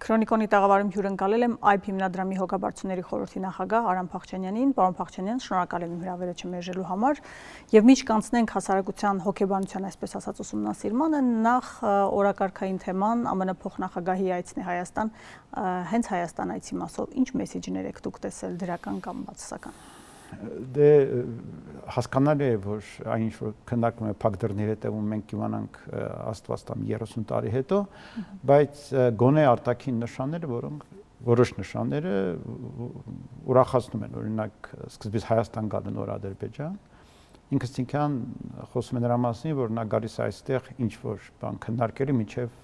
Քրոնիկոնի տաղավարում հյուրընկալել եմ AIB հիմնադրամի հոգաբարձուների խորհրդի նախագահ Արամ Փախչյանյանին, պարոն Փախչյանյան, շնորհակալ եմ իմ հրավերը մերժելու համար, եւ մինչ կանցնենք հասարակության հոգեբանության, այսպես ասած, ուսումնասիրմանը, նախ օրակարգային թեման ԱՄՆ փոխնախագահի այցն է Հայաստան, հենց Հայաստան այցի մասով ինչ մեսեջներ եք դուք տեսել, դրական կամ բացասական։ Դե հասկանալի է, որ այն ինչ որ քննարկվում է փակ դռների հետևում մենք իմանանք Աստված տամ 30 տարի հետո, բայց գոնե արտաքին նշանները, որոշ նշանները ուրախացնում են, օրինակ սկզբից Հայաստան գալու նոր Ադրբեջան, ինքնին խոսում են նրա մասին, որ նա գալիս է այստեղ ինչ որ բան քննարկելի միջև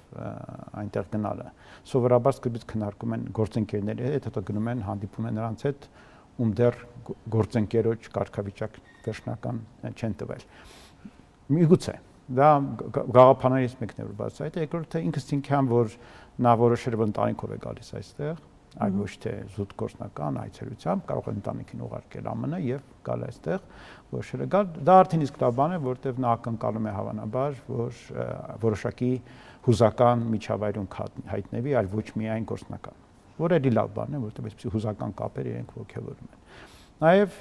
այնտեղ գնալը։ Սովորաբար սկզբից քննարկում են գործընկերների հետ, հետո գնում են հանդիպում են նրանց հետ դեռ գործընկերոջ կարգավիճակ վերջնական չեն տվել։ Միգուցե դա գաղափարներից մեկն է որ բացահայտ է, երկրորդը ինքնին որ նա որոշել է ընտանիքով է գալիս այստեղ, այլ ոչ թե զուտ գործնական այցելությամբ, կարող է ընտանիքին ուղարկել ԱՄՆ եւ գալ այստեղ, որոշել է գալ, դա արդեն իսկ լավ բան է, որտեղ նա ակնկալում է հավանաբար, որ որոշակի հուզական միջավայրում հայտնվի, այլ ոչ միայն գործնական, որը էլի լավ բան է, որտեղ այսպիսի հուզական կապեր իրենք ոգևորում են։ Նաև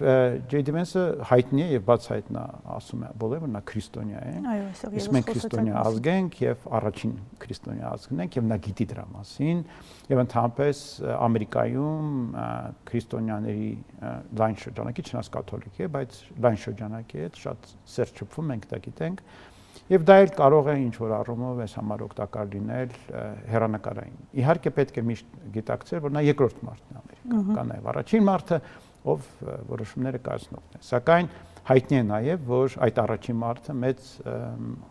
J.D. Vance-ը հայտնի է եւ բացահայտ նա ասում է բոլորը որ նա քրիստոնյա է։ Իսկ մենք քրիստոնյա ազգ ենք եւ առաջին քրիստոնյա ազգն ենք եւ նա գիտի դրա մասին եւ ընդհանրապես Ամերիկայում քրիստոնյաների լայն շրջանակի չնայած կաթոլիկ է, բայց լայն շրջանակի հետ շատ սեր չփվում ենք դա գիտենք։ Եվ դա էլ կարող է ինչ որ առումով այս համար օգտակար լինել հերանեկարային։ Իհարկե պետք է միշտ գիտակցել, որ նա երկրորդ մարդն է Ամերիկայում, կա նաև առաջին մարդը, ով որոշումները կայացնողն է։ Սակայն հայտնի է նաև, որ այդ առաջին մարդը մեծ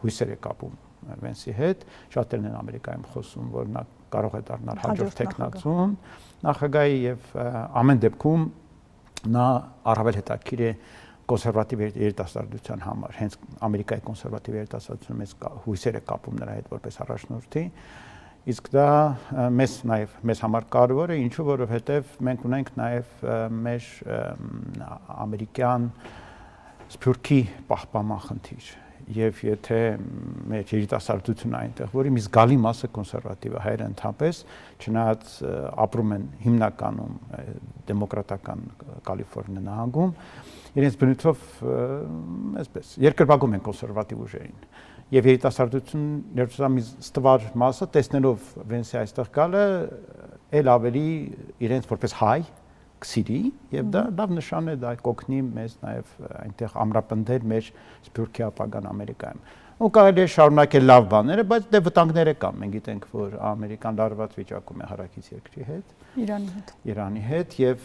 հույսեր է կապում Վենսի հետ, շատերն են Ամերիկայում խոսում, որ նա կարող է դառնալ հաջորդ տեխնացուն նախագահի եւ ամեն դեպքում նա առավել հետաքրքիր է կոնսերվատիվ երիտասարդության համար, հենց Ամերիկայի կոնսերվատիվ երիտասարդությունը մեծ հույսեր է կապում նրա հետ որպես առաջնորդի, իսկ դա մեզ համար կարևոր է, ինչու որովհետև մենք ունենք նաև մեր ամերիկյան սփյուռքի պահպանման խնդիր, եւ եթե մեր երիտասարդությունը այնտեղ, որի մի զգալի մասը կոնսերվատիվ է, հայերը ընդհանրապես չնայած ապրում են հիմնականում դեմոկրատական Կալիֆոռնիա նահանգում, իրենց բնույթով այսպես երկրպագում են կոնսերվատիվ ուժերին եւ երիտասարդությունների մի ստվար մասը տեսնելով Վենսի այստեղ գալը ել ավելի իրենց որպես հայ կսիրի եւ դա լավ նշան է, դա կօգնի մեզ նաեւ այնտեղ ամրապնդել մեր սփյուռքի ապագան Ամերիկայում։ Ու կարելի է շարունակել լավ բաները, բայց դե վտանգները կան։ Մենք գիտենք, որ Ամերիկան լարված վիճակում է հարակից երկրի հետ, Իրանի հետ եւ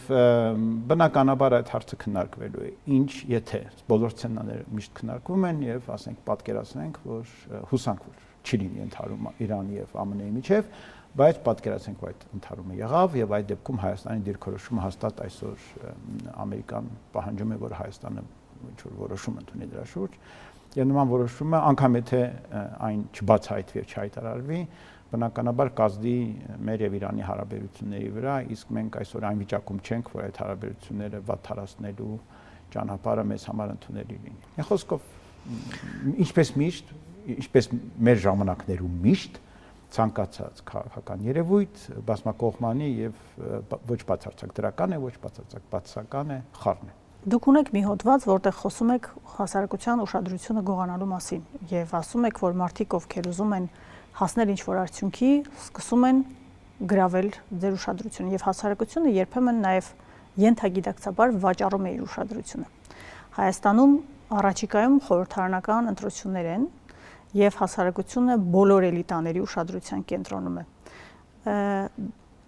բնականաբար այդ հարցը քննարկվելու է։ Ինչ եթե բոլոր սցենարները միշտ քննարկվում են եւ ասենք պատկերացնենք, որ հուսանք որ չի լինի ընդհարում Իրանի եւ ԱՄՆ-ի միջեւ, բայց պատկերացնենք, որ այդ ընդհարումը եղավ եւ այդ դեպքում Հայաստանի դիրքորոշումը հաստատ այսօր Ամերիկան պահանջում է, որ Հայաստանը ինչ-որ որոշում ընդունի դրա շուրջ։ Եվ նման որոշումը անգամ եթե այն չբացահայտվի եւ չհայտարարվի, բնականաբար կազդի մեր եւ Իրանի հարաբերությունների վրա, իսկ մենք այսօր այն վիճակում չենք, որ այդ հարաբերությունները վատթարացնելու ճանապարհը մեզ համար ընդունելի լինի։ Մի խոսքով, ինչպես միշտ, ինչպես մեր ժամանակներում միշտ ցանկացած քաղաքական երևույթ բազմակողմանի եւ ոչ բացարձակ դրական է, ոչ բացարձակ բացասական է, խառն է։ Դուք ունեք մի հոդված, որտեղ խոսում եք հասարակության ուշադրությունը գողանալու մասին եւ ասում եք, որ մարդիկ, ովքեր ուզում են հասնել ինչ-որ արդյունքի, սկսում են գրավել ձեր ուշադրությունը եւ հասարակությունը երբեմն նաեւ ենթագիտակցաբար վաճառում է իր ուշադրությունը։ Հայաստանում առաջիկայում խորհրդարանական ընտրություններ են եւ հասարակությունը բոլոր էլիտաների ուշադրության կենտրոնում է։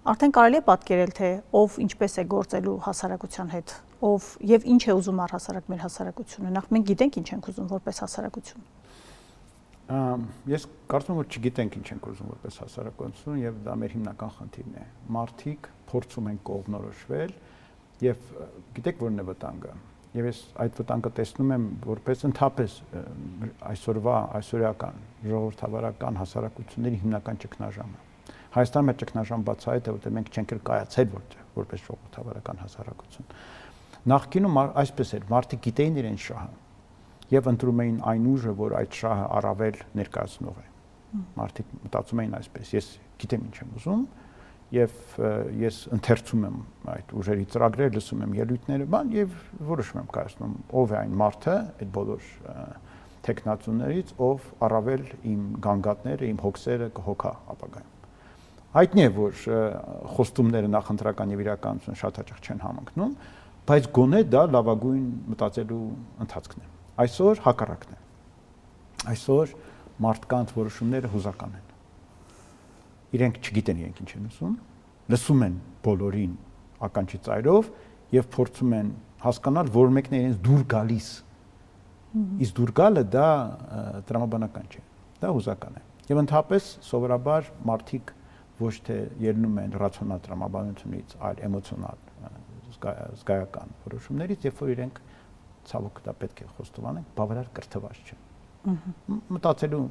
Արդեն կարելի է պատկերել, թե ով ինչպես է գործելու հասարակության հետ, ով եւ ինչ է ուզում առհասարակ մեր հասարակությունը։ Նախ մենք գիտենք ինչ ենք ուզում որպես հասարակություն։ Ես կարծում եմ, որ չգիտենք ինչ ենք ուզում որպես հասարակություն եւ դա մեր հիմնական խնդիրն է։ Մարդիկ փորձում են կողմնորոշվել եւ գիտեք որն է վտանգը։ Եվ ես այդ վտանգը տեսնում եմ որպես ընդհանրապես այսօրական ժողովրդավարական հասարակությունների հիմնական ճգնաժամը։ Հայաստանում այդ ճգնաժամ բացահայտ է, որտեղ մենք չենք էլ կայացել որպես ժողովրդավարական հասարակություն։ Նախկինում այսպես էր, մարդիկ գիտեին իրենց շահը եւ ընտրում էին այն ուժը, որ այդ շահը առավել ներկայացնող է։ Մարդիկ մտածում էին այսպես, ես գիտեմ ինչ եմ ուզում Եվ ես ընթերցում եմ այդ ուժերի ծրագրերը, լսում եմ ելույթները, բան եւ որոշում եմ կայացնում ով է այն մարդը, այդ բոլոր տեխնացուներից, ով առավել իմ գանգատները, իմ հոգսերը կհոգա ապագայում։ Հայտնի է, որ խոստումները նախընտրական եւ իրականություն շատ հաճախ չեն համընկնում, բայց գոնե դա լավագույն մտածելու ընթացքն է։ Այսօր հակառակն է։ Այսօր մարդկանց որոշումները հուզական են։ Իրենք չգիտեն իրենք ինչ են ուզում, լսում են բոլորին ականջի ծայրով եւ փորձում են հասկանալ, որ մեկն է իրենց դուր գալիս։ Իսկ դուր գալը դա տրամաբանական չէ, դա հուզական է։ Եվ ընդհանրապես սովորաբար մարդիկ ոչ թե ելնում են ռացիոնալ տրամաբանությունից, այլ էմոցիոնալ զգայական որոշումներից, երբ որ իրենք ցավոք դա պետք է խոստովանենք, բավարար կրթված չեն։ Մտածելու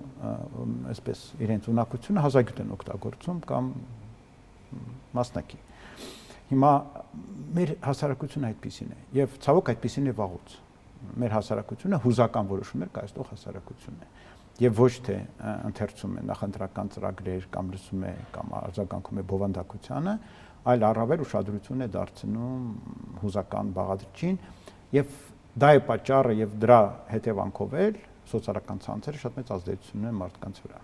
այսպես իրենց ունակությունը հազագյուտ են օգտագործում կամ մասնակի։ Հիմա մեր հասարակությունը այդպեսին է եւ ցավոք այդպեսին է վաղուց։ Մեր հասարակությունը հուզական որոշումներ կայացնող հասարակությունն է եւ ոչ թե ընթերցում է նախընտրական ծրագրեր կամ լսում է կամ արձագանքում է բովանդակությանը, այլ առավել ուշադրություն է դարձնում հուզական բաղադրիչին եւ դա է պատճառը եւ դրա հետևանքով էլ սոցիալական ցանցերը շատ մեծ ազդեցություն ունեն մարդկանց վրա։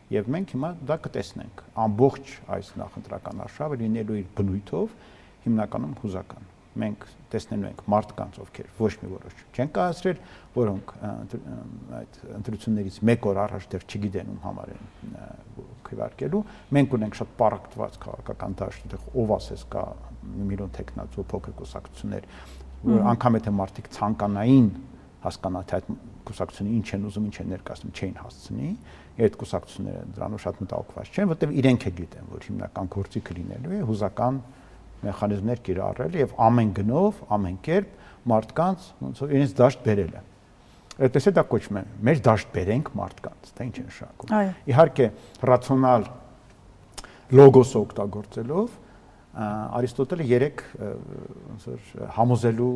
Եվ մենք հիմա դա կտեսնենք։ Ամբողջ այս նախընտրական արշավը լինելու իր բնույթով հիմնականում հուզական։ Մենք տեսնելու ենք մարդկանց, ովքեր ոչ մի որոշում չեն կայացրել, որոնք այդ ընտրություններից 1 օր առաջ դեռ չգիտեն ում համար են քվեարկելու։ Մենք ունենք շատ պարակտված քաղաքական դաշտ, այնտեղ ով ասես կա միլիոն տեխնացու փոքր կուսակցություններ, որ անգամ եթե մարդիկ ցանկանային հասկանալ թե այդ կուսակցությունը ինչ են ուզում, ինչ են ներկայացնում, չէին հասցնի, այդ կուսակցությունները դրանով շատ մտահոգված չեն, որտեղ իրենք է գիտեն, որ հիմնական գործիքը լինելու է հուզական մեխանիզմներ կիրառել եւ ամեն գնով, ամեն կերպ մարդկանց ոնց որ իրենց դաշտ բերելը։ Այդպես է դա կոչվում է, մեր դաշտ բերենք մարդկանց, դա ինչ է նշանակում։ Իհարկե, ռացիոնալ լոգոս օգտագործելով Արիստոտելը 3 ոնց որ համոզելու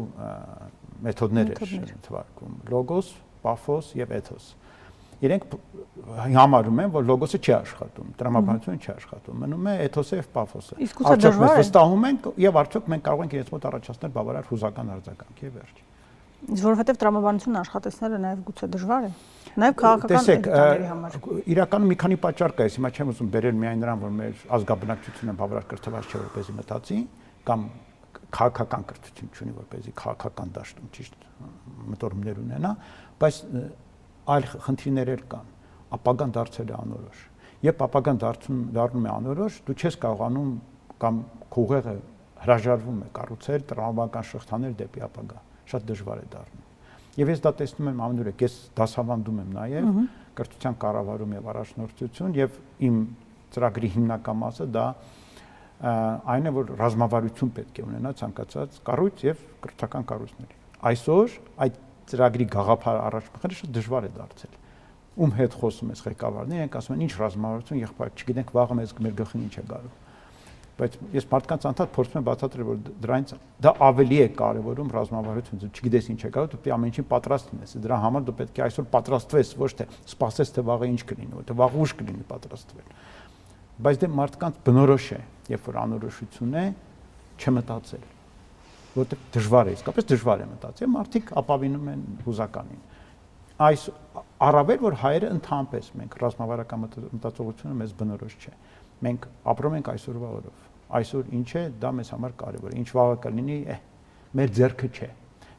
մեթոդներ էր թվարկում՝ լոգոս, պաֆոս եւ էթոս։ Իրենք համարում են, որ լոգոսը չի աշխատում, տրամաբանությունը չի աշխատում, մնում է էթոսը եւ պաֆոսը։ Արդյոք մենք վստահում ենք եւ արդյոք մենք կարող ենք իրենց մոտ առաջացնել բավարար հուզական արձագանք եւ վերջ։ Իսկ որովհետեւ տրամաբանությունը աշխատեցնելը նաեւ գուցե դժվար է։ Նաեւ քաղաքական էդիտաների համար։ Իրականում մի քանի պատճառ կա, հիմա չեմ ուզում բերել միայն նրան, որ մեր ազգաբնակչությունը բավարար կրթված չէ, որպեսզի մտածի, կամ քաղաքական կրթություն չունի, որպեսզի քաղաքական դաշտում ճիշտ մտորումներ ունենա, բայց այլ խնդիրներ կան, ապագան դարձել է անորոշ։ Երբ ապագան դառնում է անորոշ, դու չես կարողանում կամ քո ուղեղը հրաժարվում է կառուցել տրամաբանական շղթաներ դեպի ապագա, շատ դժվար է դառնում։ Եւ ես դա տեսնում եմ ամենուրեք, ես դասավանդում եմ նաեւ կրթության կառավարում եւ առաջնորդություն եւ իմ ծրագրի հիմնական մասը դա այն է, որ ռազմավարություն պետք է ունենա ցանկացած կառույց եւ կրթական կառույցների։ Այսօր այդ ծրագրի գաղափարը առաջ մղելը շատ դժվար է դարձել։ Ում հետ խոսում ես ղեկավարներին, իրենք ասում են ինչ ռազմավարություն, եղբայր, չգիտենք վաղը մեր գլխին ինչ է գալու։ Բայց ես մարդկանց անդադ փորձում եմ բացատրել, որ դրանից դա ավելի է կարևորում ռազմավարությունը, չգիտես ինչ է գալու, դու պետք է ամեն ինչին պատրաստ լինես։ Դրա համար դու պետք է այսօր պատրաստվես, ոչ թե սպասես թե վաղը ինչ կլինի, որտեղ վաղ ուշ կլինի պատրաստվել։ Բայց դե մարդկանց բնորոշ է, երբ որ անորոշություն է, չմտածել, որտեղ դժվար է, իսկապես դժվար է մտածել, մարդիկ ապավինում են հուզականին։ Այս առավել որ հայերը ընդհանրապես մենք ռազմավարական մտածողությունը մեզ բնորոշ չէ։ Մենք ապրում ենք այսօրվա օրով։ Այսօր ինչ է, դա մեզ համար կարևոր է։ Ինչ վաղը կլինի, մեր ձեռքը չէ։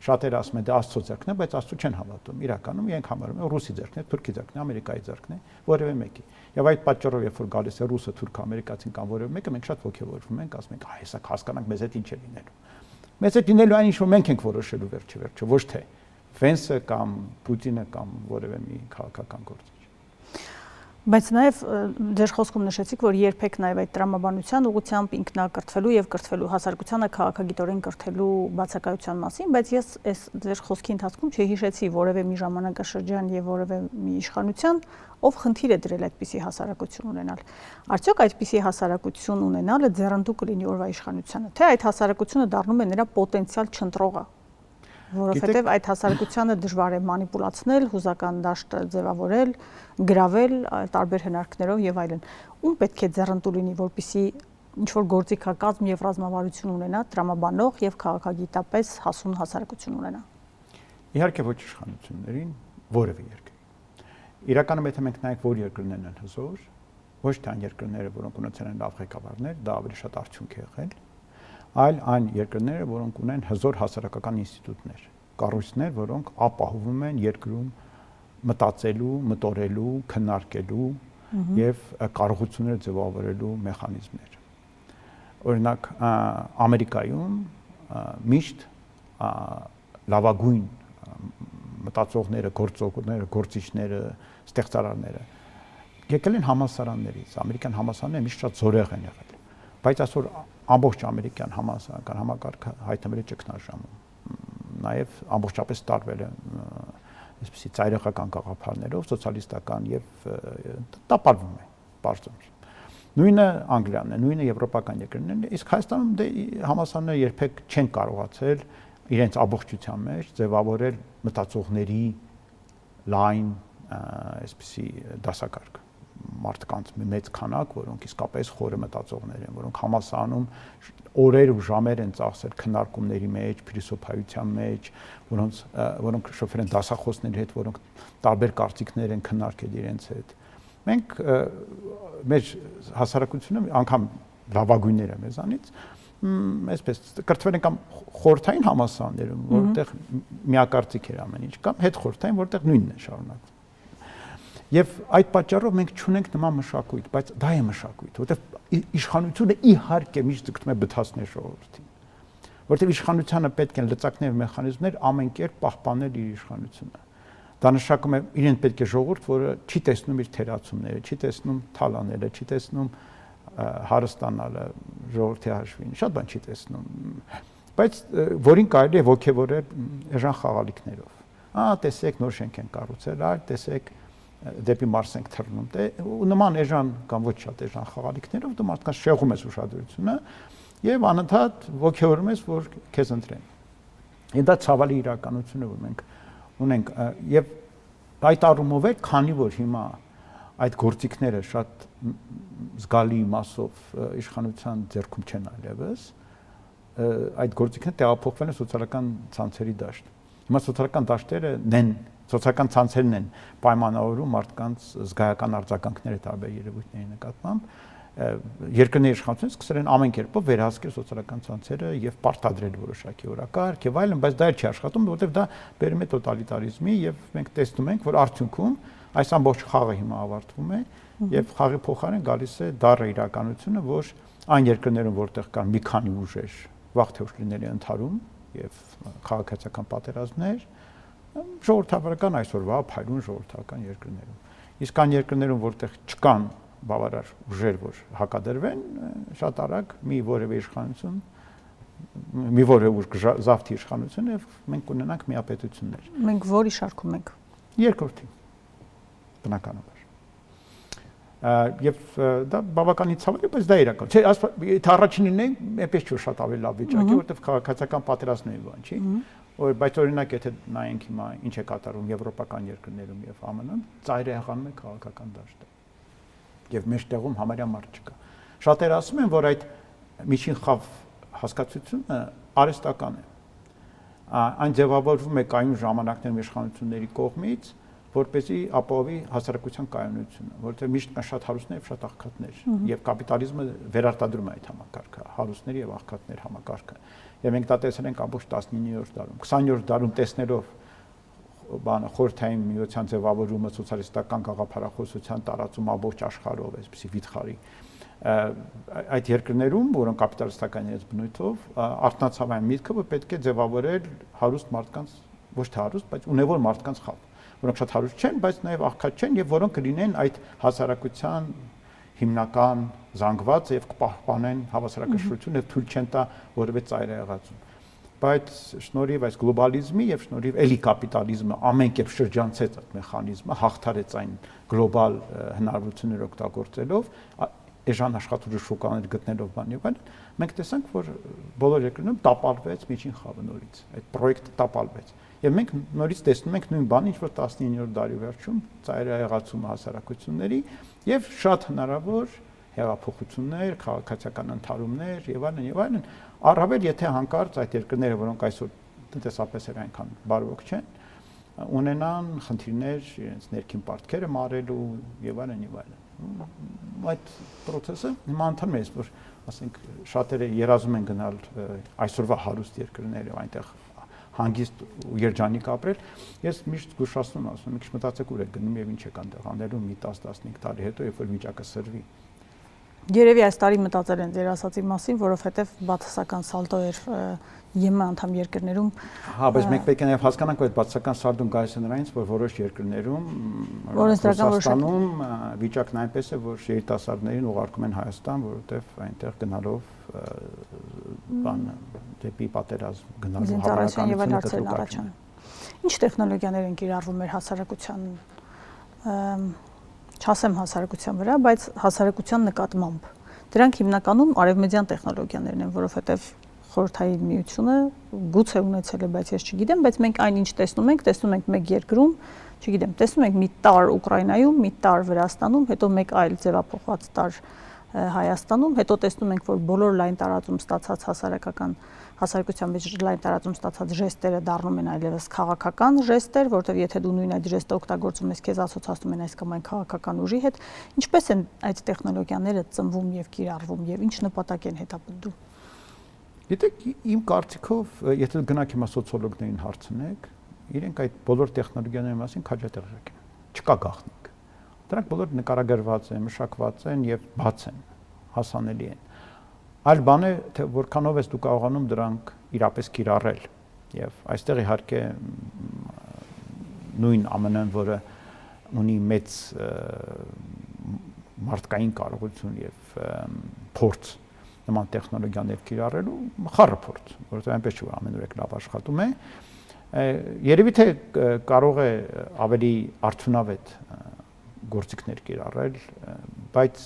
Շատերը ասում են դա Աստծո ձեռքն է, բայց Աստծո չեն հավատում։ Իրականում իրենք համարում են ռուսի ձեռքն է, թուրքի ձեռքն է, ամերիկայի ձեռքն է, որևէ մեկի։ Եվ այդ պատճառով երբ որ գալիս է ռուսը, թուրքը, ամերիկացին կամ որևէ մեկը, մենք շատ ոգևորվում ենք, ասում ենք, հեսա հասկանանք մեզ հետ ինչ է լինելու։ Մեզ հետ լինելու այն ինչ որ մենք ենք որոշելու վերջը, ոչ թե Վենսը կամ Պուտինը կամ որևէ մի քաղաքական գործիչ։ Բայց նաև ձեր խոսքում նշեցիք, որ երբեք նաև այդ տրամաբանության ուղղությամբ ինքնակրթվելու եւ կրթվելու հասարակությանը քաղաքագիտորեն կրթելու բացակայության մասին, բայց ես այս ձեր խոսքի ընթացքում չհիշեցի որևէ մի ժամանակաշրջան եւ որևէ մի իշխանության, ով խնդիր է դրել այդպիսի հասարակություն ունենալ։ Արդյոք այդպիսի հասարակություն ունենալը ձեռնտու կլինի օրվա իշխանությանը, թե այդ հասարակությունը դառնում է նրա պոտենցիալ չընտրողը, որովհետև այդ հասարակությանը դժվար է մանիպուլացնել, հուզական դաշտը ձևավորել, գրավել տարբեր հնարքներով եւ այլն։ Ում պետք է ձեռնտու լինի, որպեսզի ինչ որ գործիքակազմ եւ ռազմավարություն ունենա, տրամաբանող եւ քաղաքագիտապես հասուն հասարակություն ունենա։ Իհարկե ոչ իշխանություններին, որևէ երկրի։ Իրականում եթե մենք նայենք որ երկրներն են հզոր, ոչ թե այն երկրները, որոնք ունեցել են լավ ղեկավարներ, դա ավելի շատ արդյունք է եղել, այլ այն երկրները, որոնք ունեն հզոր հասարակական ինստիտուտներ, կառույցներ, որոնք ապահովում են երկրում մտածելու, մտորելու, քննարկելու եւ կարողությունները ձևավորելու մեխանիզմներ։ Օրինակ Ամերիկայում միշտ լավագույն մտածողները, գործողները, գործիչները, ստեղծարարները եկել են համալսարաններից, ամերիկյան համալսարանները միշտ շատ զորեղ են եղել, բայց այսօր ամբողջ ամերիկյան համալսարանական համակարգը հայտնվել է ճգնաժամում, նաև ամբողջապես տարվել է այսպիսի ծայրահեղական գաղափարներով, սոցիալիստական եւ տապալվում է բարձր։ Նույնը Անգլիան է, նույնը եվրոպական երկրներն են, իսկ Հայաստանում դե համալսարանները երբեք չեն կարողացել իրենց ամբողջության մեջ ձևավորել մտածողների լայն այսպիսի դասակարգ մարդկանց մեծ քանակ, որոնք իսկապես խորը մտածողներ են, որոնք համալսարանում օրեր ու ժամեր են ծախսել քննարկումների մեջ, փիլիսոփայության մեջ, որոնք շփվել են դասախոսների հետ, որոնք տարբեր կարծիքներ են քննարկել իրենց հետ։ Մենք մեր հասարակությունը անգամ լավագույնները մեզանից այսպես կրթվել են կամ խորհրդային համալսարաններում, որտեղ միակարծիք էր ամեն ինչ, կամ հետխորհրդային, որտեղ նույնն է շարունակվում։ Եվ այդ պատճառով մենք չունենք նման մշակույթ, բայց դա է մշակույթ, որտեղ իշխանությունը իհարկե միշտ ձգտում է բթացնել ժողովրդին, որտեղ իշխանությանը պետք են լծակներ ու մեխանիզմներ ամեն կերպ պահպանել իր իշխանությունը։ Դա նշանակում է իրեն պետք է ժողովուրդ, որը չի տեսնում իր թերացումները, չի տեսնում թալաները, չի տեսնում հարստանալը ժողովրդի հաշվին, շատ բան չի տեսնում, բայց որին կարելի է ոգևորել էժան խաղալիքներով։ Տեսեք նոր շենք են կառուցել, այլ տեսեք դեպի Մարս ենք թռնում, ու նման էժան կամ ոչ շատ էժան խաղալիքներով դու մարդկանց շեղում ես ուշադրությունը եւ անընդհատ ոգևորում ես, որ քեզ ընտրեն։ Եվ դա ցավալի իրականություն է, որ մենք ունենք եւ այդ առումով է, քանի որ հիմա այդ գործիքները շատ զգալի մասով իշխանության ձեռքում չեն այլևս, այդ գործիքները տեղափոխվել են սոցիալական ցանցերի դաշտ։ Հիմա սոցիալական դաշտերը սոցիալական ցանցերն են պայմանավորում մարդկանց զգայական արձագանքները տարբեր երևույթների նկատմամբ, երկրների իշխանությունները սկսել են ամեն կերպով վերահսկել սոցիալական ցանցերը եւ պարտադրել որոշակի օրակարգ եւ այլն, բայց դա չի աշխատում, որովհետեւ դա բերում է տոտալիտարիզմի եւ մենք տեսնում ենք, որ արդյունքում այս ամբողջ խաղը հիմա ավարտվում է եւ խաղի փոխարեն գալիս է դառը իրականությունը, որ այն երկրներում, որտեղ կան մի քանի ուժեր, վաղ թե ուշ լինելի ընդհարում եւ քաղաքացիական պատերազմներ, ժողովրդավարական այսօրվա փայլուն ժողովրդական երկրներում։ Իսկ այն երկրներում, որտեղ չկան բավարար ուժեր, որ հակադրվեն, շատ արագ մի որևէ իշխանություն, մի որևէ ուժ զավթի իշխանություն եւ մենք ունենանք միապետություններ։ Մենք որի շարքում ենք։ Երկրորդին։ Բնականաբար։ Եվ դա բավականին ցավալի, բայց դա իրական։ Չէ, եթե առաջինն է, այնպես չէ շատ ավելի լավ վիճակի, որովհետեւ քաղաքացիական պատերազմն է բան, չի։ Բայց օրինակ եթե նայենք հիմա ինչ է կատարվում եվրոպական երկրներում եւ ԱՄՆ-ում, ծայրահեղանում է քաղաքական դաշտը։ Եվ մեջտեղում համարյա մարդ չկա։ Շատերը ասում են, որ այդ միջին խավ հասկացությունը արհեստական է։ Այն ձևավորվում է կայուն ժամանակներում իշխանությունների կողմից, որպեսզի ապահովի հասարակության կայունությունը, որովհետեւ միշտ կան շատ հարուստներ եւ շատ աղքատներ, եւ կապիտալիզմը վերարտադրում է այդ համակարգը, հարուստների եւ աղքատներ համակարգը։ Եվ մենք դա տեսել ենք ամբողջ 19-րդ դարում, 20-րդ դարում տեսնելով խորհրդային միության ձևավորումը, սոցիալիստական գաղափարախոսության տարածում ամբողջ աշխարհով, այսպիսի վիթխարի այդ երկրներում, որոնք կապիտալիստական իրենց բնույթով արտնացավ այն միտքը, որ պետք է ձևավորել հարուստ մարդկանց, ոչ թե հարուստ, բայց ունևոր մարդկանց խավ, որոնք շատ հարուստ չեն, բայց նաև աղքատ չեն եւ որոնք կլինեն այդ հասարակության հիմնական զանգված եւ կպահպանեն հավասարակշռությունը եւ թույլ չեն տա որևէ ծայրահեղացում։ Բայց շնորհիվ այս գլոբալիզմի եւ շնորհիվ էլի կապիտալիզմը ամեն կերպ շրջանցեց այդ մեխանիզմը, հաղթարեց այն գլոբալ հնարավորությունները օգտագործելով, էժան աշխատուժի շուկաներ գտնելով բան եւ այլն, մենք տեսանք, որ բոլոր երկրներում տապալվեց միջին խավը նորից, այդ պրոյեկտը տապալվեց։ Եվ մենք նորից տեսնում ենք նույն բանը, ինչ որ 19-րդ դարի վերջում ծայրահեղացումը հասարակությունների եւ շատ հնարավոր հեղափոխություններ, քաղաքացիական ընդհարումներ եւ այլն, առավել եթե հանկարծ այդ երկրները, որոնք այսօր տնտեսապես էլ այնքան բարվոք չեն, ունենան խնդիրներ իրենց ներքին պարտքերը մարելու եւ այլն։ Այդ process-ը հիմա ընթանում է, որ ասենք շատերը երազում են գնալ այսօրվա հարուստ երկրներ եւ այնտեղ հանգիստ ու երջանիկ ապրել, ես միշտ զգուշացնում եմ, ասում եմ, մի քիչ մտածեք ուր եք գնում եւ ինչ եք այնտեղ անելու մի 10-15 տարի հետո, երբ որ վիճակը սրվի։ Երևի այս տարի մտածել են ձեր ասացի մասին, որովհետեւ բացասական սալդո էր ԵՄ անդամ երկրներում։ Հա, բայց մենք պետք է նաև հասկանանք, որ այդ բացասական սալդոն գալիս է նրանից, որ որոշ երկրներում, Ռուսաստանում վիճակն այնպես է, որ երիտասարդներին ուղարկում են Հայաստան, որովհետեւ այնտեղ գնալով դեպի պատերազմ գնալու հավանականությունը առաջանում։ Ինչ տեխնոլոգիաներ են կիրառվում մեր հասարակության, չասեմ հասարակության վրա, բայց հասարակության նկատմամբ։ Դրանք հիմնականում արևմտյան տեխնոլոգիաներն են, որովհետեւ Խորհրդային Միությունը գուցե ունեցել է, բայց ես չգիտեմ, բայց մենք այնինչ տեսնում ենք մեկ երկրում, չգիտեմ, տեսնում ենք մի տար Ուկրաինայում, մի տար Վրաստանում, հետո մեկ այլ ձևափոխված տար Հայաստանում, հետո տեսնում ենք, որ բոլոր լայն տարածում ստացած հասարակության մեջ լայն տարածում ստացած ժեստերը դառնում են այլևս քաղաքական ժեստեր, որովհետև եթե դու նույն այդ ժեստը օգտագործում ես, քեզ ասոցացնում են այս կամ այն քաղաքական ուժի հետ, ինչպես են այդ տեխնոլոգիաները ծնվում եւ կիրառվում եւ ինչ նպատակ են հետապնդում։ Գիտեք, իմ կարծիքով, եթե գնաք հիմա սոցիոլոգներին հարցնեք, իրենք այդ բոլոր տեխնոլոգիաների մասին քաջատեղյակ են։ Չկա գաղտնիք։ Դրանք բոլոր նկարագրված են, մշակված են եւ բաց են, հասանելի են։ Այլ բան է, թե որքանով ես դու կարողանում դրանք իրապես կիրառել։ Եվ այստեղ իհարկե նույն ԱՄՆ-ն, որը ունի մեծ մարդկային կարողություն եւ փորձ նման տեխնոլոգիաներ կիրառելու, խառը փորձ, որովհետեւ այնպես չէ, որ ամենուրեք լավ աշխատում է։ Երևի թե կարող է ավելի արդյունավետ գործիքներ կիրառել, բայց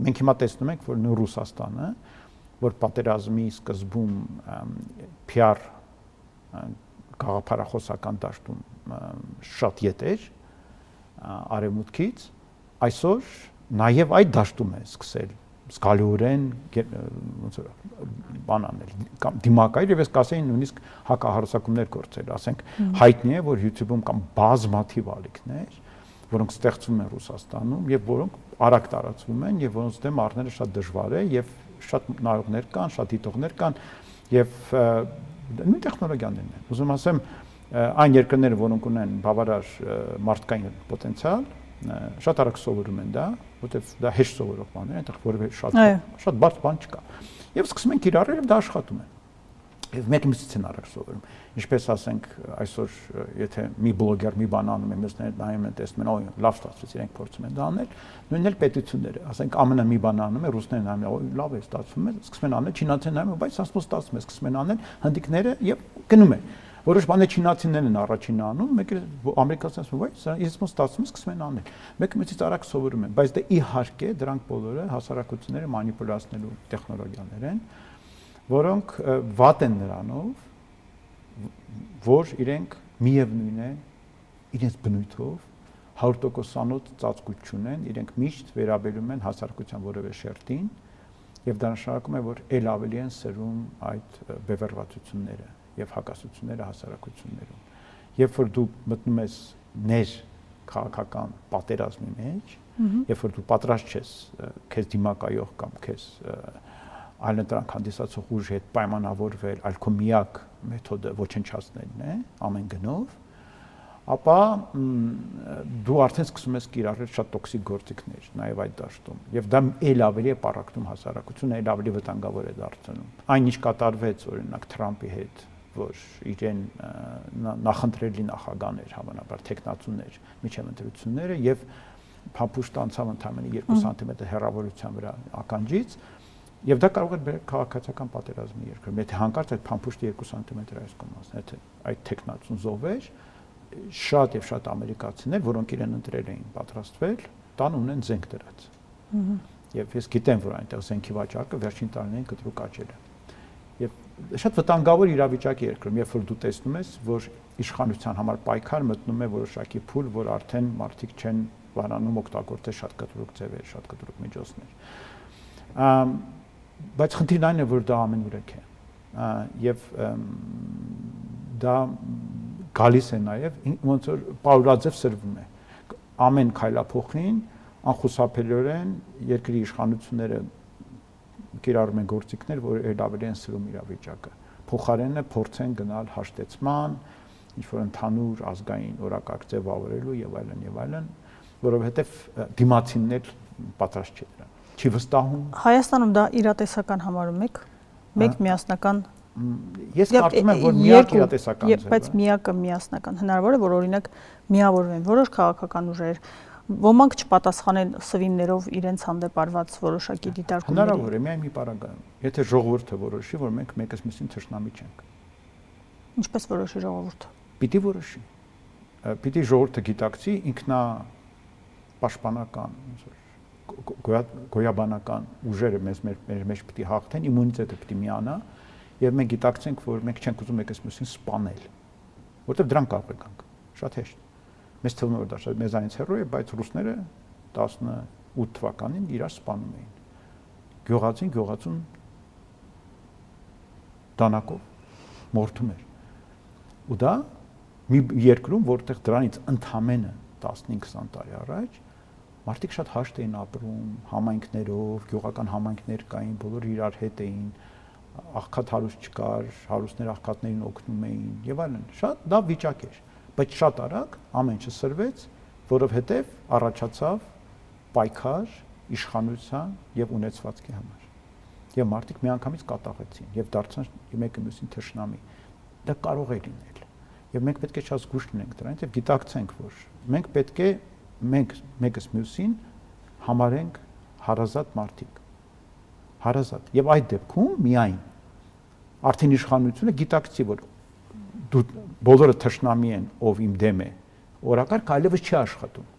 մենք հիմա տեսնում ենք, որ նույն Ռուսաստանը, որ պատերազմի սկզբում PR գաղափարախոսական դաշտում շատ ետ էր արևմուտքից, այսօր նաև այդ դաշտում է սկսել զգալիորեն ոնց որ բան անել կամ դիմակայել եւ ես կասեի նույնիսկ հակահարուսակումներ գործել, ասենք հայտնի է, որ YouTube-ում կամ բազմաթիվ ալիքներ, որոնք ստեղծվում են Ռուսաստանում եւ որոնք արագ տարածվում են եւ որոնց դեմ առնելը շատ դժվար է եւ շատ նայողներ կան, շատ դիտողներ կան եւ նույն տեխնոլոգիաներն են։ Ուզում ասեմ, այն երկրները, որոնք ունեն բավարար մարդկային պոտենցիալ, շատ արագ սովորում են դա, որտեղ դա հեշտ սովորող բան է, այնտեղ որևէ շատ բարդ բան չկա։ Եվ սկսում են կիրառել եւ դա աշխատում է։ Եվ մեկ մյուսից են արագ սովորում։ Ինչպես ասենք, այսօր եթե մի բլոգեր մի բան անում է, մյուսները նայում են, տեսնում են, օ, լավ ստացվեց, իրենք փորձում են դա անել, նույնն էլ պետությունները, ասենք ԱՄՆ-ը մի բան անում է, ռուսները նայում են, օ, լավ է ստացվում է, սկսում են անել, չինացիները նայում են, բայց ասում ստացվում է, սկսում են անել, հնդիկները եւ գնում է։ Որոշ բաներ չինացիներն են առաջինը անում, մեկը ամերիկացիներն ասում, վայ, ես ոնց ստացվում է, սկսում են անել։ Մեկը մյուսից արագ սովորում են, բայց դա իհարկե դրանք բոլորը հասարակությունները մանիպուլացնելու տեխնոլոգիաներ են, որոնք վատ են նրանով, որ իրենք միևնույն է իրենց բնույթով 100%-անոց ծածկույթ չունեն, իրենք միշտ վերաբերում են հասարակության որևէ շերտին եւ դա նշանակում է, որ ել ավելի են սրում այդ բևեռվածությունները եւ հակասությունները հասարակություններում։ Երբ որ դու մտնում ես ներ քաղաքական պատերազմի մեջ, երբ որ դու պատրաստ ես քեզ դիմակայող կամ քեզ այլն դրանք հանդիսացող ուժի հետ պայմանավորվել, այլ քո միակ մեթոդը ոչնչացնելն է ամեն գնով, ապա դու արդեն սկսում ես կիրառել շատ տոքսիկ գործիքներ նաև այդ դաշտում եւ դա ել ավելի է պարակտում հասարակությունը, ել ավելի վտանգավոր է դարձնում։ Այն ինչ կատարվեց օրինակ Թրամփի հետ, որ իրեն նախընտրելի նախագահն էր, հավանաբար տեխնացուներ, միջև ընտրությունները եւ փամփուշտ անցավ ընդամենը 2 սանտիմետր հեռավորության վրա ականջից եւ դա կարող է բերել քաղաքացիական պատերազմի երկրում։ Եթե հանկարծ այդ փամփուշտը 2 սանտիմետր այս կոմասն, եթե այդ տեխնացուն զոհվեր, շատ եւ շատ ամերիկացիներ, որոնք իրեն ընտրել էին պատրաստվել, տան ունեն զենք դրած։ Եվ ես գիտեմ, որ այնտեղ զենքի վաճառքը վերջին տարիներին կտրուկ աճել է։ Եվ շատ վտանգավոր իրավիճակ է երկրում, երբ որ դու տեսնում ես, որ իշխանության համար պայքար մտնում է որոշակի փուլ, որ արդեն մարդիկ չեն վարանում օգտագործել շատ կտրուկ ձևեր, շատ կտրուկ միջոցներ։ Բայց խնդիրն այն է, որ դա ամենուրեք է։ Եվ դա գալիս է նաև ոնց որ պարուրաձև սրվում է։ Ամեն քայլափոխին անխուսափելիորեն երկրի իշխանությունները կիրառում են գործիքներ, որ էլ ավելի են սրում իրավիճակը։ Փոխարենը փորձեն գնալ հաշտեցման, ինչ-որ ընդհանուր ազգային օրակարգ ձևավորելու եւ այլն, որովհետեւ դիմացիններ պատրաստ չէ դրան։ Չի վստահում։ Հայաստանում դա իրատեսական համարում եք։ Մեկ միասնական Ես կարծում եմ, որ միակ իրատեսական ձև է։ Բայց միակը միասնական։ Հնարավոր է, որ օրինակ միավորվեն որոշ քաղաքական ուժեր, ոմանք չպատասխանեն սվիններով իրենց հանդեպ արված որոշակի դիտարկումների։ Հնարավոր է միայն մի պարագայում։ Եթե ժողովուրդը որոշի, որ մենք մեկս մյուսին թշնամի չենք։ Ինչպես որոշի ժողովուրդը։ Պիտի որոշի։ Պիտի ժողովուրդը գիտակցի ինքնա պաշտպանական, գոյաբանական ուժերը մեր մեջ պիտի հաղթեն, իմունիտետը պիտի միանա, եւ մենք գիտակցենք, որ մենք չենք ուզում մեկս մյուսին սպանել, որտեղ դրան կարող ենք շատ հեշտ։ Մեզ թվում է, որ դա շատ մեզանից հեռու է, բայց ռուսները 18 թվականին իրար սպանում էին։ Գյուղացուն դանակով մորթում էր։ Ու դա մի երկրում, որտեղ դրանից ընդամենը 15-20 տարի առաջ մարդիկ շատ հաշտ էին ապրում, համայնքներով, գյուղական համայնքներ կային, բոլորը իրար հետ էին, աղքատ հարուստ չկար, հարուստներ աղքատներին օգնում էին եւ այլն։ Շատ դա վիճակ էր, բայց շատ արագ ամեն ինչ սրվեց, որովհետեւ առաջացավ պայքար իշխանության եւ ունեցվածքի համար։ Եվ մարդիկ միանգամից կատաղեցին եւ դարձան մեկը մյուսին թշնամի։ Դա կարող է լինել։ Եվ մենք պետք է շատ զգուշ լինենք դրանից եւ գիտակցենք, որ մենք պետք է մեկս մյուսին համարենք հարազատ մարդիկ։ Հարազատ։ Եվ այդ դեպքում միայն արդեն իշխանությունը գիտակցի, որ դու բոլորը թշնամի են, ով իմ դեմ է, օրակարգ այլևս չի աշխատում։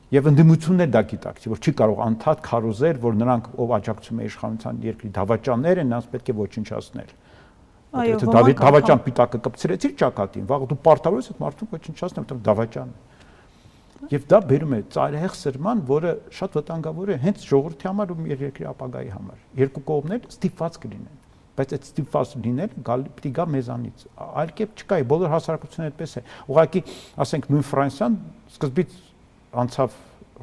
Եվ ընդդիմությունն դա գիտակցի, որ չի կարող անդադ քարոզել, որ նրանք ով աջակցում է իշխանության երկրի դավաճաններ են, նրանց պետք է ոչնչացնել։ Այո, դավաճան պիտակը կպցրեցիր ճակատին, վաղ դու պարտավոր ես այդ մարդուն ոչնչացնել, որտեղ դավաճան է։ Եվ դա բերում է ծայրահեղ սրման, որը շատ վտանգավոր է հենց ժողովրդի համար ու երկրի ապագայի համար։ Երկու կողմներ ստիպված կլինեն, բայց այդ ստիպված լինել պիտի գա մեզանից։ Այլ կերպ չկա, բոլոր հասարակությունը այդպես է։ Ուղղակի, ասենք, նույն Ֆրանսիան սկզբից անցավ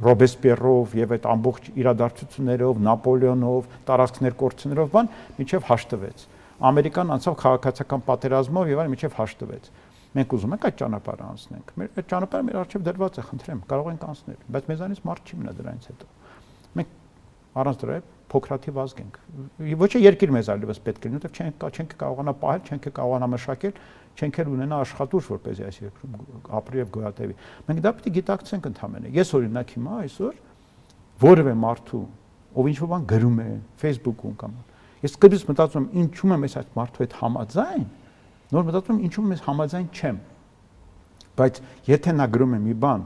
Ռոբեսպիերով եւ այդ ամբողջ իրադարձություններով, Նապոլեոնով, տարածքներ կորցնելով բան, միջև հաշտվեց։ Ամերիկան անցավ քաղաքացիական պատերազմով եւ այլն, միջև հաշտվեց։ Մենք ուզում ենք այդ ճանապարհը անցնենք։ Այդ ճանապարհը մեր առջև դրված է, խնդրեմ, կարող ենք անցնել, բայց մեզանից մարդ չի մնա դրանից հետո։ Մենք առանց դրա փոքրաթիվ ազգ ենք։ Ոչ է երկիր մեզ այլևս պետք է լինի, որովհետև չենք կարողանա պահել, չենք կարողանա մշակել, չենք էլ ունենա աշխատուժ, որպեսզի այս երկրում ապրի եւ գոյատևի։ Մենք դա պետք է գիտակցենք ընդհանրապես։ Ես օրինակ հիմա այսօր որևէ մարդու, ով ինչ-որ բան գրում է Facebook-ում կամ ես սկզբից մտածում եմ ինչու եմ ես այդ մարդու հետ համաձայն, նոր մտածում եմ ինչու ես համաձայն չեմ։ Բայց եթե նա գրում է մի բան,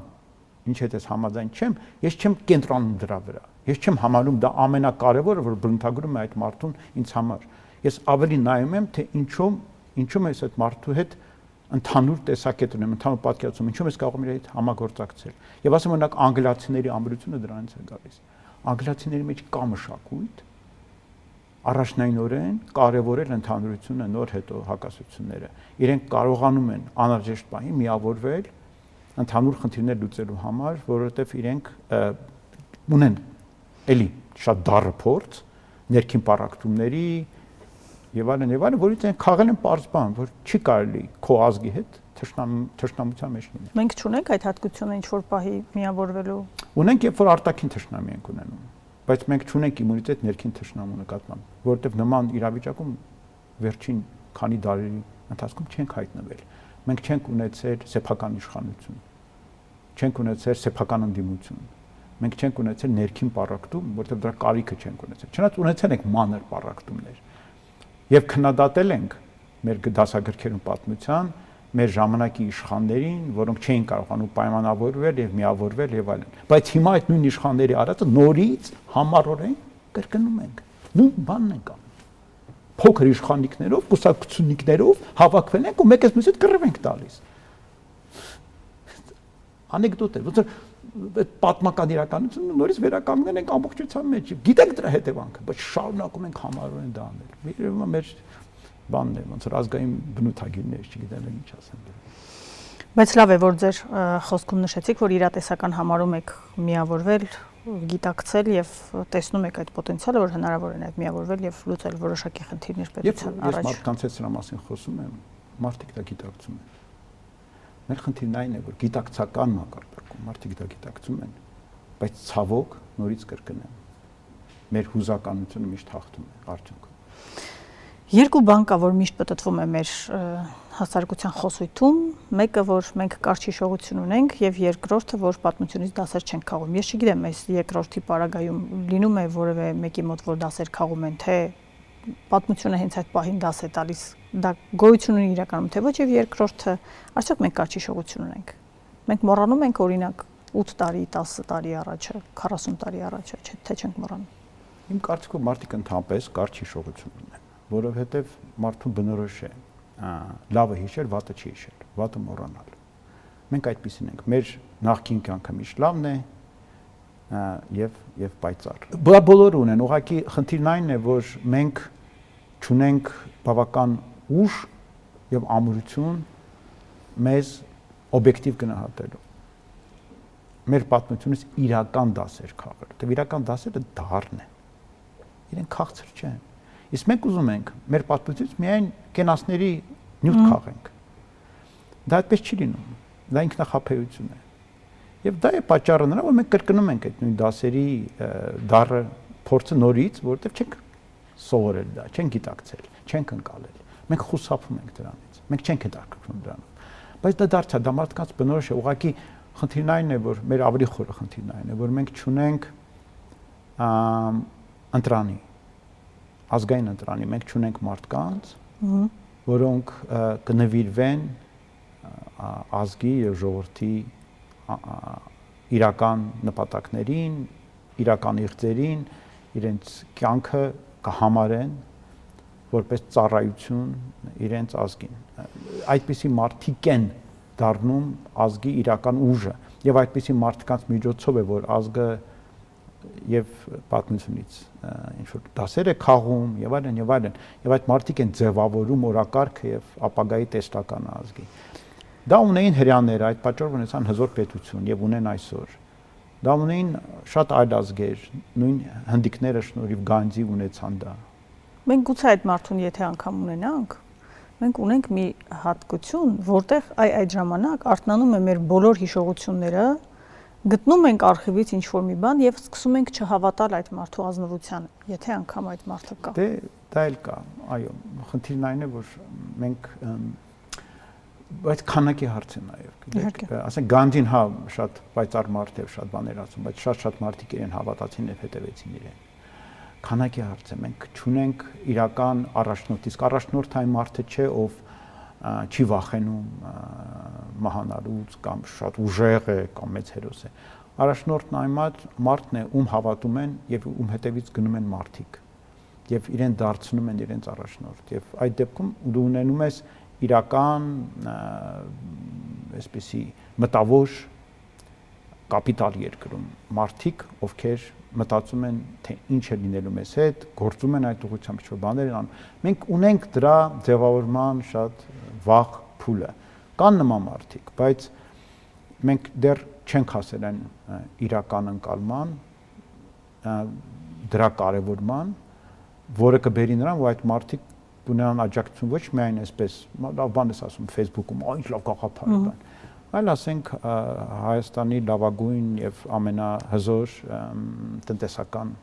ինչ հետ ես համաձայն չեմ, ես չեմ կենտրոնում դրա վրա։ Ես չեմ համարում դա ամենակարևորը, որ բնութագրում է այդ մարդուն ինձ համար։ Ես ավելի նայում եմ, թե ինչու ես այդ մարդու հետ ընդհանուր տեսակետ ունեմ, ընդհանուր պատկերացում, ինչու ես կարող եմ իր հետ համագործակցել։ Եվ ասեմ օրինակ անգլիացիների ամրությունը դրանից է գալիս։ Անգլիացիների մեջ կա մշակույթ առաջնայինորեն կարևորել ընդհանրությունը նոր հետո հակասությունները։ Իրենք կարողանում են անհրաժեշտ պահի միավորվել ընդհանուր խնդիրներ լուծելու համար, որովհետև իրենք ունեն էլի շատ դառը փորձ ներքին պարակտումների եւ այլն, որից են քաղել են պարզ բան, որ չի կարելի քո ազգի հետ թշնամության մեջ լինել։ Մենք չունենք այդ հատկությունը ինչ որ պահի միավորվելու։ Ունենք, երբ որ արտաքին թշնամի ենք ունենում, բայց մենք չունենք իմունիտետ ներքին թշնամու նկատմամբ, որովհետև նման իրավիճակում վերջին քանի դարերի ընթացքում չենք հայտնվել։ Մենք չենք ունեցել սեփական իշխանություն, չենք ունեցել սեփական ընդդիմություն, մենք չենք ունեցել ներքին պարակտում, որովհետև դրա կարիքը չենք ունեցել։ Չնայած ունեցել ենք մանր պարակտումներ եւ քննադատել ենք մեր դասագրքերում պատմության մեր ժամանակի իշխաններին, որոնք չէին կարողանում պայմանավորվել եւ միավորվել եւ այլն։ Բայց հիմա այդ նույն իշխանների արածը նորից համառորեն կրկնում ենք։ Նույն բանն ենք անում։ Փոքր իշխանիկներով, կուսակցությունիկներով հավաքվել ենք ու մեկս մյուսից կռիվ ենք տալիս։ Անեկդոտ է, ոնց որ այդ պատմական իրականությունը նորից վերականգնել ենք ամբողջության մեջ։ Գիտենք դրա հետևանքը, բայց շարունակում ենք համառորեն դա անել։ Երևի մեր բանն է, ոնց որ ազգային բնութագիրներ, չգիտեմ ինչ ասեմ։ Բայց լավ է, որ ձեր խոսքում նշեցիք, որ իրատեսական համարում եք միավորվել, գիտակցել եւ տեսնում եք այդ պոտենցիալը, որ հնարավոր է այդ միավորվել եւ լուծել որոշակի խնդիրներ պետության առաջ։ Ես մարդկանց հետ սրա մասին խոսում եմ, մարդիկ դա գիտակցում են։ Մեր խնդիրն այն է, որ գիտակցական մակարդակում մարդիկ դա գիտակցում են, բայց ցավոք նորից կրկնեմ, մեր հուզականությունը միշտ հաղթում է արդյունքում։ Երկու բան կա, որ միշտ պատտվում է մեր հասարակության խոսույթում, մեկը որ մենք կարճ հիշողություն ունենք եւ երկրորդը որ պատմությունից դասեր չենք քաղում։ Ես չգիտեմ, այս երկրորդի պարագայում լինում է որևէ մեկի մոտ որ դասեր քաղում են, թե պատմությունը հենց այդ պահին դաս է տալիս, դա գոյություն ունի իրականում, թե ոչ եւ երկրորդը արդյոք մենք կարճ հիշողություն ունենք։ Մենք մոռանում ենք օրինակ 8 տարի, 10 տարի առաջը, 40 տարի առաջը, թե չենք մոռանում։ Իմ կարծիքով մարդիկ ընդհանրապես կարճ հիշողություն ունեն, որովհետեւ մարդու բնորոշ է լավը հիշել, վատը չի հիշել, վատը մոռանալ։ Մենք այդպեսին ենք, մեր նախկին կյանքը միշտ լավն է եւ պայծառ։ Դա բոլորը ունեն, ուղղակի խնդիրն այն է, որ մենք չունենք բավական ուժ եւ ամրություն մեզ օբյեկտիվ գնահատելու։ Մեր պատմությունից իրական դասեր քաղել, դե իրական դասերը դառն են։ Իրենք քաղցր չեն։ Իսկ մենք ուզում ենք մեր պատմությունից միայն կենասների նյութ քաղենք։ Դա այդպես չի լինում։ Դա ինքնախաբեություն է։ Եվ դա է պատճառը նրան, որ մենք կրկնում ենք այդ նույն դասերի դառը փորձը նորից, որովհետև չենք սովորել դա, չենք գիտակցել, չենք ընկալել։ Մենք խուսափում ենք դրանից։ Մենք չենք հետաքրքրվում դրանով։ Բայց դա դարձա, դա մարդկանց բնորոշ է, ուղղակի խնդիրն այն է, որ մեր ավելի խորը խնդիրն այն է, որ մենք չունենք ընտրանի ազգային ընտրանի, մենք չունենք մարդկանց, որոնք կնվիրվեն ազգի եւ ժողովրդի իրական նպատակներին, իրական իղձերին, իրենց կյանքը կհամարեն որպես ծառայություն իրենց ազգին։ Այդպիսի մարդիկ են դառնում ազգի իրական ուժը եւ այդպիսի մարդկանց միջոցով է որ ազգը եւ պատմությունից ինչ որ դասեր է քաղում եւ այլն եւ այդ մարդիկ են ձևավորում օրակարգը եւ ապագայի տեսլական ազգի։ Դա ունեին հрьяաները, այդ պատճառով ունեցան հզոր պետություն եւ ունեն այսօր։ Դա ունեին շատ այլ ազգեր, նույն հնդիկները շնորհիվ Գանձի ունեցան դա։ Մենք գուցե այդ մարդուն եթե անգամ ունենանք, մենք ունենք մի հատկություն, որտեղ այդ ժամանակ արթնանում է մեր բոլոր հիշողությունները, գտնում ենք արխիվից ինչ-որ մի բան եւ սկսում ենք չհավատալ այդ մարդու ազնվությանը, եթե անգամ այդ մարդը կա։ Դե դա էլ կա, այո, խնդիրն այն է, որ մենք բայց քանակի հարց է նաեւ։ Ասենք Գանդին հա շատ պայծառ մարդ է, շատ բաներ ասում, բայց շատ մարդիկ իրեն հավատացին եւ հետեւեցին իրեն։ Քանակի հարց է, մենք չունենք իրական առաջնորդ, իսկ առաջնորդը այն մարդը չէ, ով չի վախենում մահանալուց կամ շատ ուժեղ է կամ մեծ հերոս է։ Առաջնորդն այն մարդն է, ում հավատում են եւ ում հետևից գնում են մարդիկ եւ իրեն դարձնում են իրենց առաջնորդ եւ այդ դեպքում դու ունենում ես իրական այսպեսի մտավոր կապիտալ երկրում մարդիկ, ովքեր մտածում են թե ինչ է լինելու մեզ հետ, գործում են այդ ուղղությամբ ինչ-որ բաներ են անում։ Մենք ունենք դրա ձևավորման շատ վաղ փուլը։ Կան նման մարդիկ, բայց մենք դեռ չենք հասել այն իրական ընկալման, դրա կարևորման, որը կբերի նրան, որ այդ մարդիկ ունենան աջակցություն ոչ միայն այսպես, լավ բան ես ասում Facebook-ում, ինչ լավ գաղափար է բան, այլ ասենք Հայաստանի լավագույն եւ ամենահզոր տնտեսական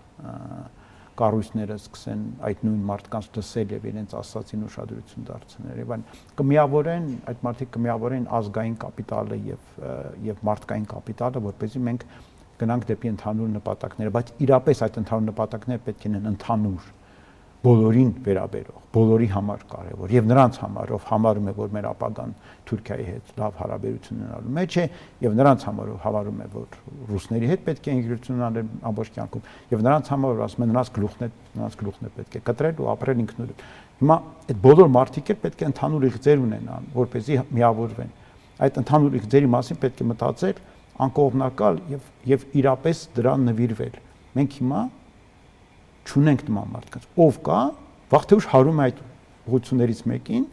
կառույցները սկսեն այդ նույն մարդկանց լսել եւ իրենց ասացին ուշադրություն դարձնել եւ այն կմիավորեն այդ մարդիկ կմիավորեն ազգային կապիտալը եւ մարդկային կապիտալը որպեսզի մենք գնանք դեպի ընդհանուր նպատակները բայց իրապես այդ ընդհանուր նպատակները պետք է լինեն ընդհանուր բոլորին վերաբերող, բոլորի համար կարևոր եւ նրանց համար, ով համարում է, որ մեր ապագան Թուրքիայի հետ լավ հարաբերություն ունենալու մեջ է եւ նրանց համար ով հավարում է, որ ռուսների հետ պետք է ինտեգրացիոն անել ամբողջ կյանքում եւ նրանց համար որ ասում են նրանց գլուխն է պետք է կտրել ու ապրել ինքնուրույն։ Հիմա այդ բոլոր մարդիկ էլ պետք է ընդհանուր իղձեր ունենան, որպեսզի միավորվեն։ Այդ ընդհանուր իղձերի մասին պետք է մտածել անկողմնակալ եւ իրապես դրան նվիրվել։ Մենք հիմա չունենք նման մարդկանց։ Ով կա, վաղ թե ուշ հարում է այդ ուղղություններից մեկին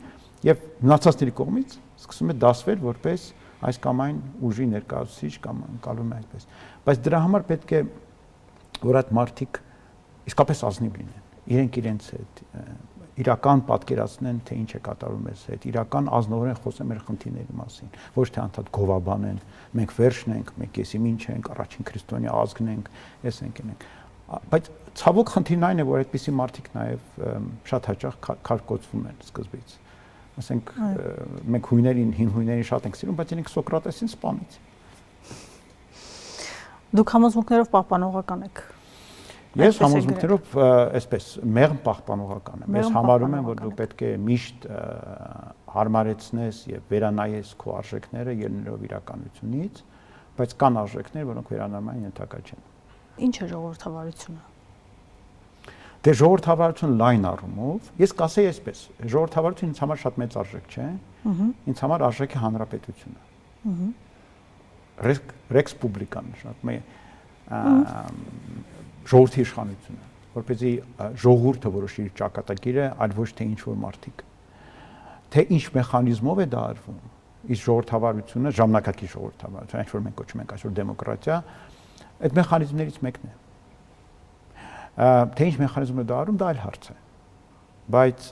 եւ մնացածների կողմից սկսում է դասվել որպես այս կամ այն ուժի ներկայացուցիչ կամ անցալում է այդպես։ Բայց դրա համար պետք է որ այդ մարդիկ իսկապես ազնիվ լինեն։ Իրենք իրենց հետ իրական պատկերացնեն, թե ինչ է կատարում ես հետ, իրական ազնվորեն խոսեն մեր խնդիրների մասին, ոչ թե անդադ գովաբանեն, մենք վերջն ենք, մենք եսիմ ինչ ենք, առաջին քրիստոնյա ազգն ենք, ես ենք։ Բայց ցավոք խնդիրն այն է, որ այդպիսի մարդիկ նաև շատ հաճախ քարկոծվում են սկզբից։ Ասենք մենք հին հույներին շատ ենք սիրում, բայց իրենք Սոկրատեսին սպանեց։ Դուք համոզմունքներով պահպանողական եք։ Ես համոզմունքներով այսպես մեղմ պահպանողական եմ։ Ես համարում եմ, որ դու պետք է միշտ հարմարեցնես եւ վերանայես քո արժեքները ելնելով իրականությունից, բայց կան արժեքներ, որոնք վերանայման ենթակա չեն։ Ինչ է ժողովրդավարությունը։ Դե ժողովրդավարություն լայն առումով, ես կասեի այսպես, ժողովրդավարությունը ինձ համար շատ մեծ արժեք չէ։ Ինձ համար արժեք է հանրապետությունը։ Ռեքս պուբլիկան շատ ժողովրդի իշխանությունը, որպեսզի ժողովուրդը որոշի իր ճակատագիրը, այլ ոչ թե ինչ որ մարդիկ։ Թե ինչ մեխանիզմով է դա արվում, իսկ ժողովրդավարությունը, ժամանակակից ժողովրդավարությունը, ինչ որ մենք կոչում ենք այսօր դեմոկրատիա, այդ մեխանիզմներից մեկն է։ Թե ինչ մեխանիզմով է դա արվում, դա այլ հարց է։ Բայց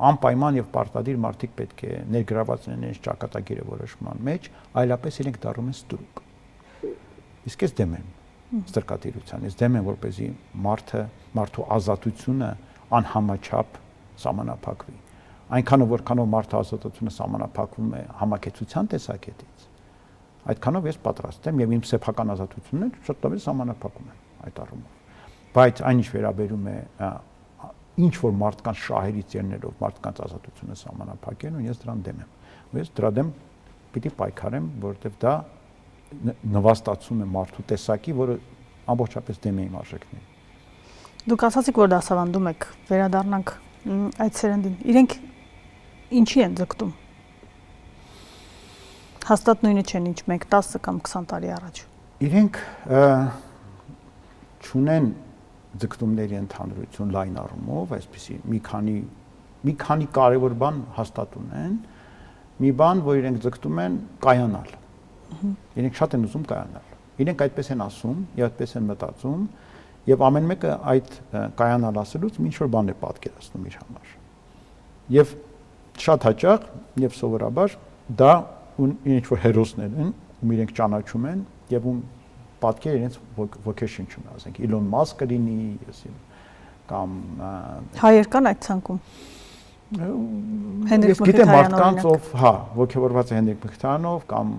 անպայման եւ պարտադիր մարդիկ պետք է ներգրաված լինեն այս ճակատագիրը որոշման մեջ, այլապես իրենք դառնում են ստրուկ։ Իսկ ես դեմ եմ ստրկատիրության, ես դեմ եմ, որպեսզի մարդու ազատությունը անհամաչափ սահմանափակվի։ Այնքանով որքանով մարդու ազատությունը սահմանափակվում է համակեցության տեսակետից, այդքանով ես պատրաստ եմ եւ իմ սեփական ազատությունները շատ լավ սահմանափակում եմ այդ առումով։ Բայց այնինչ վերաբերում է ինչ որ մարդկանց շահերից ելնելով մարդկանց ազատությունը սահմանափակելն, ես դրան դեմ եմ։ Ու ես դրա դեմ պիտի պայքարեմ, որովհետեւ դա նվաստացում է մարդու տեսակի, որը ամբողջապես դեմ է իմ արժեքներին։ Դուք ասացիք, որ դասավանդում եք, վերադառնանք այդ սերնդին։ Իրենք ինչի են ձգտում։ Հաստատ նույնը չեն, ինչ մենք 10 կամ 20 տարի առաջ։ Իրենք չունեն ձգտումների ընդհանրություն լայն առումով, այսպեսի մի քանի կարևոր բան հաստատ ունեն, մի բան, որ իրենք ձգտում են կայանալ։ Իրենք շատ են ուզում կայանալ։ Իրենք այդպես են ասում, եւ այդպես են մտածում, եւ ամեն մեկը այդ կայանալ ասելուց ինչ որ բան է պատկերացնում իր համար։ Եվ շատ հաճախ եւ սովորաբար դա ինչ որ հերոսներ են, ում իրենք ճանաչում են եւ ում պատկեր իրենց ոգեշնչում, ասենք Իլոն Մասկը լինի, կամ հայեր կան այդ ցանկում։ Ես գիտեմ մարդկանց, ով, հա, ոգևորված է Հենրիկ Մխիթարյանով կամ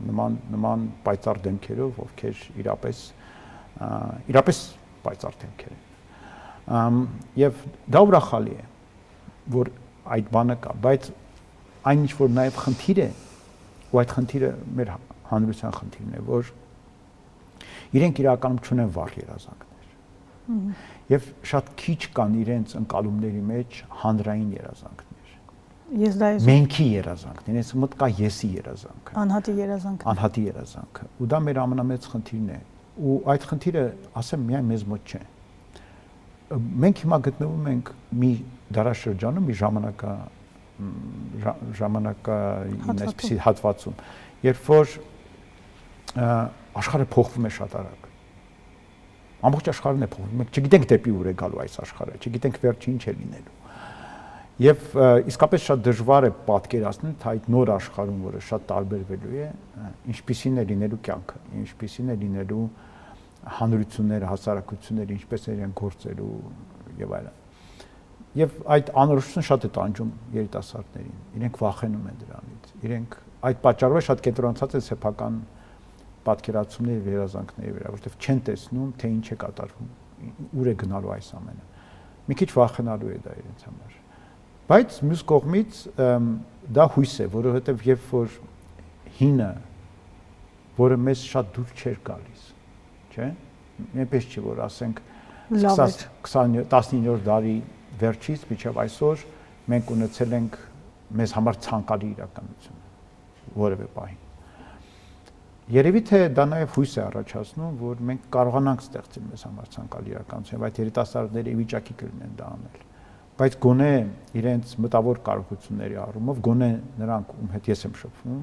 նման պայծառ դեմքերով, ովքեր իրապես պայծառ դեմքեր են։ Եվ դա ուրախալի է, որ այդ բանը կա, բայց այն ինչ որ նաև խնդիր է, ու այդ խնդիրը մեր հանրության խնդիրն է, որ իրենք իրականում չունեն վառ երազանքներ։ Եվ շատ քիչ կան իրենց ընկալումների մեջ հանրային երազանքներ։ Ես դա ես Մենքի երազանքներ, ես մոտ կա եսի երազանքը։ Անհատի երազանքը։ Անհատի երազանքը։ Ու դա մեր ամենամեծ խնդիրն է։ Ու այդ խնդիրը, ասեմ, միայն մեզ մոտ չէ։ Մենք հիմա գտնվում ենք մի դարաշրջանում, մի ժամանակային այսպիսի հատվածում, երբ որ աշխարհը փոխվում է շատ արագ։ Ամբողջ աշխարհն է փոխվում։ Մենք չգիտենք դեպի ուր է գալու այս աշխարհը, չգիտենք վերջը ինչ է լինելու։ Եվ իսկապես շատ դժվար է պատկերացնել, թե այդ նոր աշխարհում, որը շատ տարբերվելու է, ինչպիսին է լինելու կյանքը, ինչպիսին է լինելու հանրությունները, հասարակությունները, ինչպես է իրեն գործելու եւ այլն։ Եվ այդ անորոշությունը շատ է տանջում երիտասարդներին։ Իրենք վախենում են դրանից։ Իրենք այդ պատճառով շատ կենտրոնացած են սեփական պատկերացումների վերազանքների վրա, որովհետև չեն տեսնում, թե ինչ է կատարվում, ուր է գնալու այս ամենը։ Մի քիչ վախենալու է դա իրենց համար։ Բայց մյուս կողմից դա հույս է, որովհետև երբ որ հինը, որը մեզ շատ դուր չէր գալիս, չէ՞։ Այնպես չի, որ ասենք 19-րդ դարի վերջից մինչև այսօր մենք ունեցել ենք մեզ համար ցանկալի իրականություն որևէ պահի։ Երևի թե դա նաև հույս է առաջացնում, որ մենք կարողանանք ստեղծել մեզ համար ցանկալի իրականություն, եւ այդ երիտասարդները ի վիճակի կլինեն դա անել։ Բայց գոնե իրենց մտավոր կարողությունների առումով, գոնե նրանք, ում հետ ես եմ շփվում,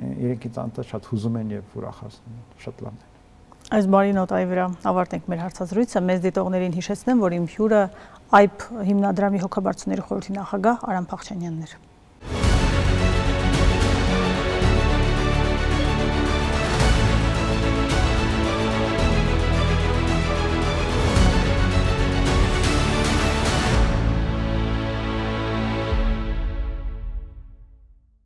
իրենքից անտաշ շատ հուզում են եւ ուրախացնում, շատ լավն է։ Այս բարի նոտայի վրա ավարտենք մեր հարցազրույցը։ Մեզ դիտողներին հիշեցնեմ, որ իմ հյուրը AIP հիմնադրամի հոգաբարձուների խորհրդի նախագահ Արամ Փախչյանյանն էր։